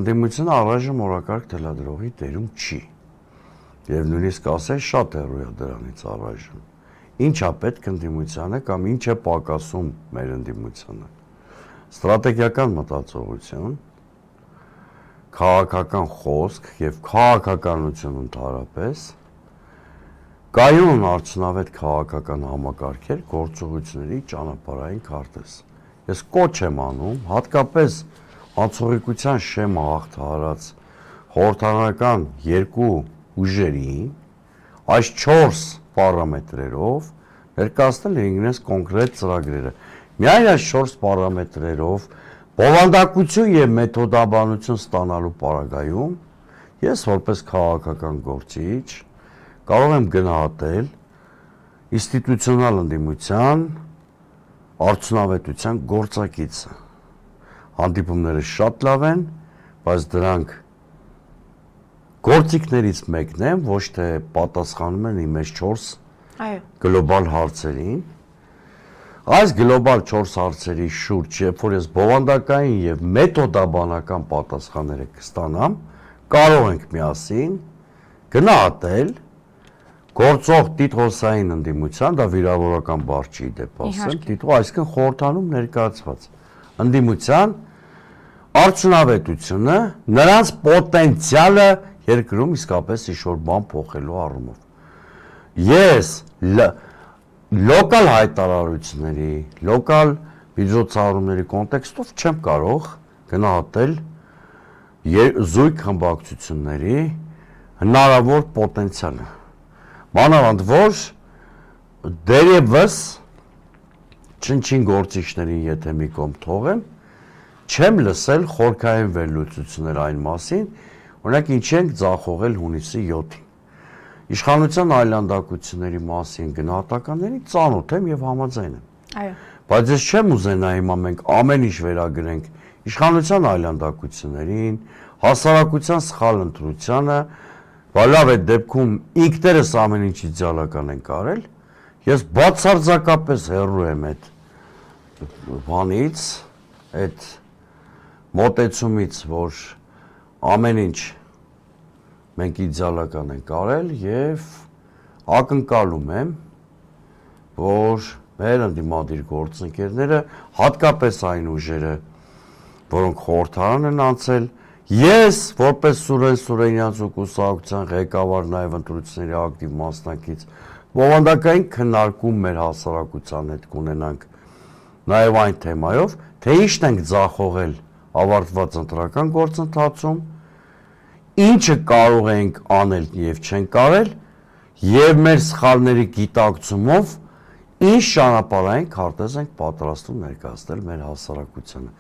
Ընդդիմությունը առայժմ օրակարգ թելադրողի դերում չի։ Եվ նույնիսկ ասել շատ հեռու է դրանից առայժմ։ Ինչ է պետք ընդդիմությանը կամ ինչ է պակասում մեր ընդդիմությանը։ Ստրատեգիական մտածողություն, քաղաքական խոսք եւ քաղաքականություն ընդհանրապես, կայուն արդյունավետ քաղաքական համակարգեր, գործողությունների ճանապարհային քարտեզ։ Ես կոչ եմ անում, հատկապես անցողիկության շեմը հաղթահարած խորհրդարանական երկու ուժերին այս 4 պարամետրերով ներկայացնել ինքնես կոնկրետ ծրագրերը։ Միայն այս 4 պարամետրերով բովանդակություն եւ մեթոդաբանություն ստանալու պարագայում ես որպես քաղաքական գործիչ կարող եմ գնահատել ինստիտուցիոնալ ընդդիմության արդյունավետության գործակիցը։ Հանդիպումները շատ լավ են, բայց դրանք գործիքներից մեկն են, ոչ թե պատասխանում են իմ այս 4 գլոբալ հարցերին։ Այս գլոբալ 4 հարցերի շուրջ, երբ որ ես բովանդակային եւ մեթոդաբանական պատասխանները կստանամ, կարող ենք միասին գնահատել գործող տիտղոսային ընդդիմության, դա վիրավորական բառ չի դեպ ասեմ, տիտղոս, այսինքն խորհրդանում ներկայացված ընդդիմության արդյունավետությունը, նրանց պոտենցիալը երկրում իսկապես ինչ-որ բան փոխելու առումով։ Ես լոկալ հայտարարությունների, լոկալ միջոցառումների կոնտեքստով չեմ կարող գնահատել զույգ խմբակցությունների հնարավոր պոտենցիալը։ Մանավանդ որ դերևս չնչին գործիչներին եթե մի կողմ թողեմ, չեմ լսել խորքային վերլուծություններ այն մասին, օրինակ ինչ ենք ձախողել հունիսի 7-ին։ Իշխանության այլանդակությունների մասին գնահատականների ծանոթ եմ եւ համաձայն եմ։ Այո։ Բայց ես չեմ ուզենա հիմա մենք ամեն ինչ վերագրենք իշխանության այլանդակություններին, հասարակության սխալ ընտրությանը, բայց լավ այդ դեպքում ինքներս ամեն ինչ իդեալական ենք արել, ես բացարձակապես հեռու եմ այդ բանից, այդ մոտեցումից, որ ամեն ինչ մենք իդեալական ենք արել եւ ակնկալում եմ, որ մեր ընդդիմադիր գործընկերները, հատկապես այն ուժերը, որոնք խորհրդարան են անցել, ես որպես Սուրեն Սուրենյանց ու կուսակցության ղեկավար նաեւ ընտրությունների ակտիվ մասնակից, բովանդակային քննարկում մեր հասարակության հետ կունենանք նաեւ այն թեմայով, թե ինչն ենք ձախողել ավարտված ընտրական գործընթացում, ինչը կարող ենք անել եւ չենք արել, եւ մեր սխալների գիտակցումով ինչ ճանապարհային քարտեզ ենք պատրաստում ներկայացնել մեր հասարակությանը։